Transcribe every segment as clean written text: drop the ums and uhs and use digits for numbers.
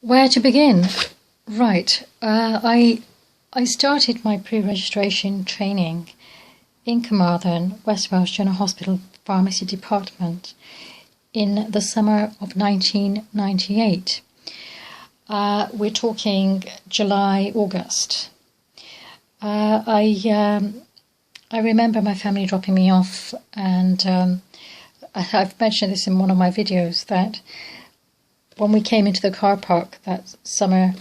Where to begin? Right. I started my pre-registration training in Carmarthen, West Welsh General Hospital Pharmacy Department in the summer of 1998. We're talking July, August. I remember my family dropping me off, and I've mentioned this in one of my videos, that when we came into the car park that summer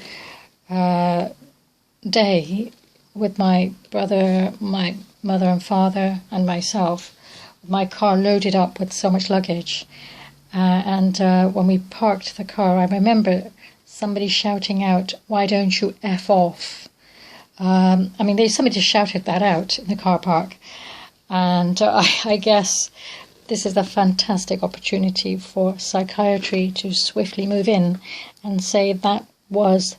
day with my brother, my mother and father and myself, my car loaded up with so much luggage, and when we parked the car, I remember somebody shouting out, "Why don't you F off?" Somebody just shouted that out in the car park, and I guess this is a fantastic opportunity for psychiatry to swiftly move in and say that was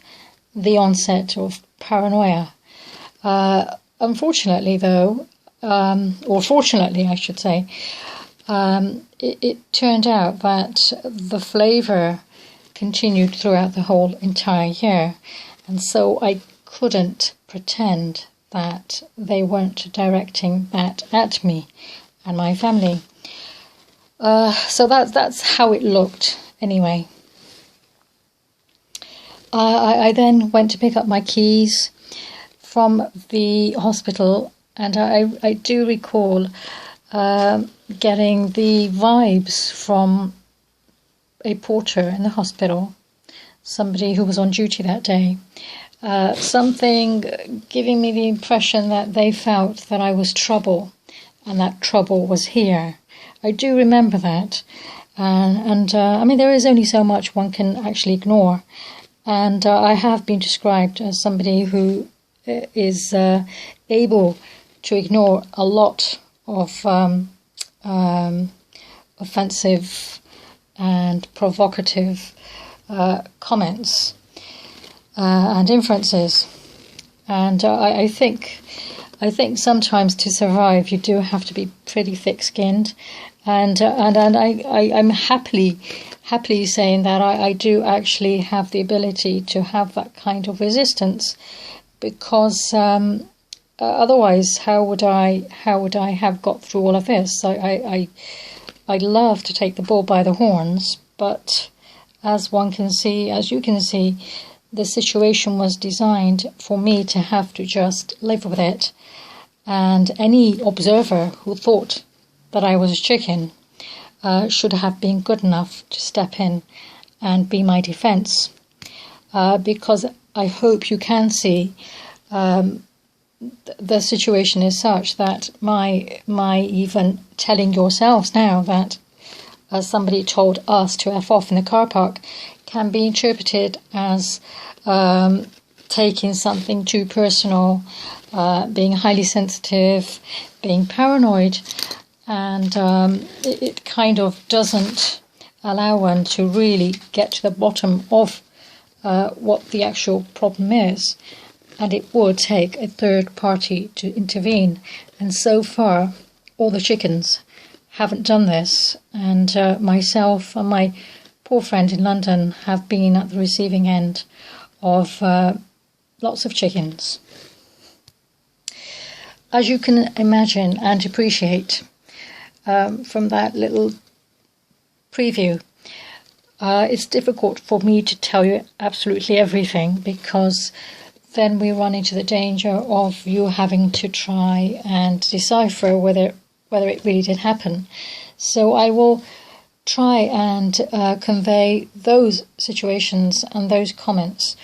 the onset of paranoia. Unfortunately, though, or fortunately, I should say, it turned out that the flavour continued throughout the whole entire year, and so I couldn't pretend that they weren't directing that at me and my family. So that's how it looked anyway. I then went to pick up my keys from the hospital, and I do recall getting the vibes from a porter in the hospital, somebody who was on duty that day, something giving me the impression that they felt that I was trouble, and that trouble was here. I do remember that, and there is only so much one can actually ignore, and I have been described as somebody who is able to ignore a lot of offensive and provocative comments and inferences, and I think sometimes to survive you do have to be pretty thick-skinned, and I'm happily saying that I do actually have the ability to have that kind of resistance, because otherwise how would I have got through all of this? I love to take the bull by the horns, but as you can see, the situation was designed for me to have to just live with it. And any observer who thought that I was a chicken should have been good enough to step in and be my defence. Because I hope you can see the situation is such that my even telling yourselves now that somebody told us to F off in the car park can be interpreted as taking something too personal, being highly sensitive, being paranoid, and it kind of doesn't allow one to really get to the bottom of what the actual problem is, and it would take a third party to intervene, and so far all the chickens haven't done this, and myself and my poor friend in London have been at the receiving end of lots of chickens. As you can imagine and appreciate from that little preview, it's difficult for me to tell you absolutely everything, because then we run into the danger of you having to try and decipher whether it really did happen. So I will try and convey those situations and those comments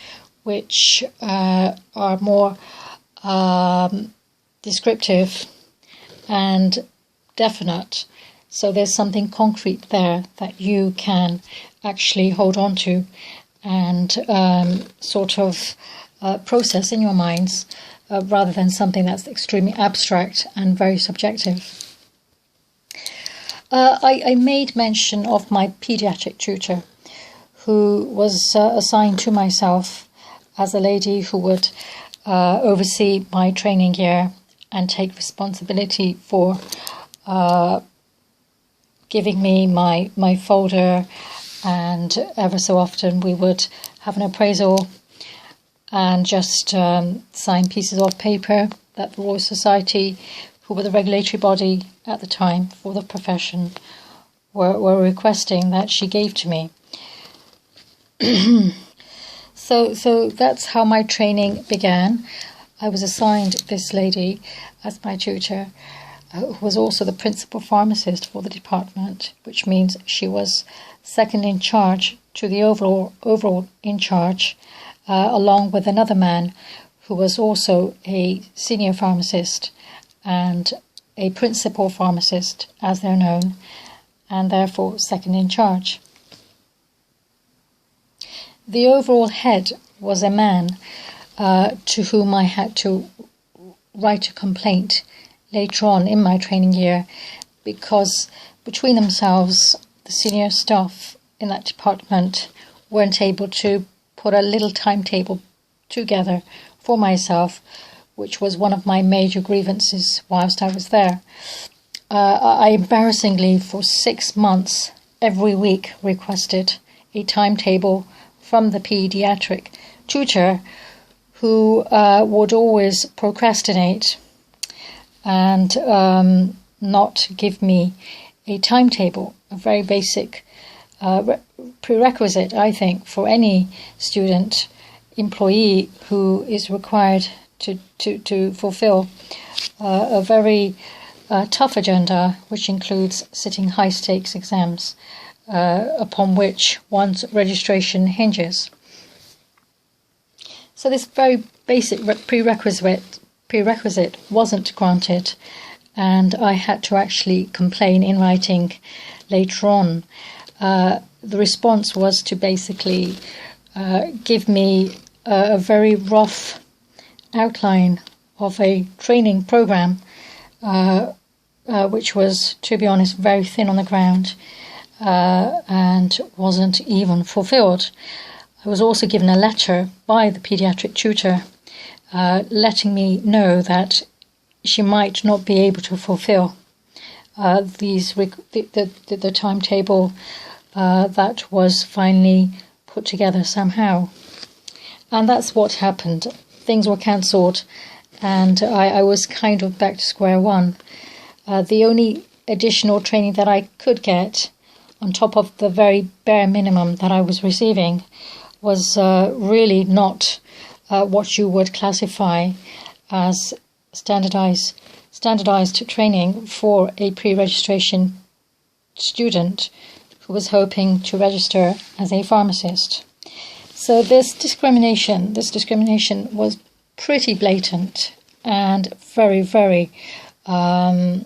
which are more descriptive and definite, so there's something concrete there that you can actually hold on to and sort of process in your minds, rather than something that's extremely abstract and very subjective. I made mention of my pediatric tutor, who was assigned to myself as a lady who would oversee my training year and take responsibility for giving me my folder and ever so often we would have an appraisal and just sign pieces of paper that the Royal Society, who were the regulatory body at the time for the profession, were requesting that she gave to me. So that's how my training began. I was assigned this lady as my tutor, who was also the principal pharmacist for the department, which means she was second in charge to the overall in charge, along with another man who was also a senior pharmacist and a principal pharmacist, as they're known, and therefore second in charge. The overall head was a man to whom I had to write a complaint later on in my training year, because between themselves, the senior staff in that department weren't able to put a little timetable together for myself, which was one of my major grievances whilst I was there. I embarrassingly, for 6 months, every week requested a timetable from the paediatric tutor, who would always procrastinate and not give me a timetable, a very basic prerequisite, I think, for any student employee who is required to fulfill a very tough agenda, which includes sitting high-stakes exams upon which one's registration hinges. So this very basic prerequisite wasn't granted, and I had to actually complain in writing later on. The response was to basically give me a very rough outline of a training program, which was, to be honest, very thin on the ground and wasn't even fulfilled. I was also given a letter by the paediatric tutor letting me know that she might not be able to fulfill the timetable that was finally put together somehow. And that's what happened. Things were cancelled, and I was kind of back to square one. The only additional training that I could get, on top of the very bare minimum that I was receiving, was really not what you would classify as standardized training for a pre-registration student who was hoping to register as a pharmacist. So this discrimination was pretty blatant and very, very, how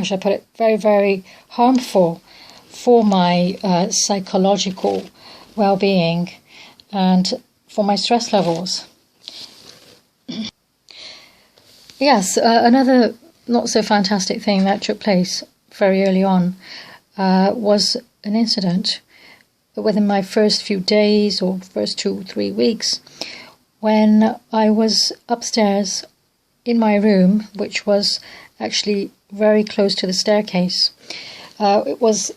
should I put it, very, very harmful for my psychological well-being and for my stress levels. Yes, another not so fantastic thing that took place very early on was an incident within my first few days or first 2-3 weeks, when I was upstairs in my room, which was actually very close to the staircase. It was,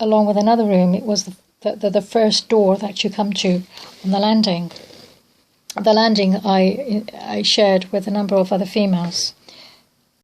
along with another room, it was the first door that you come to on the landing. The landing I shared with a number of other females.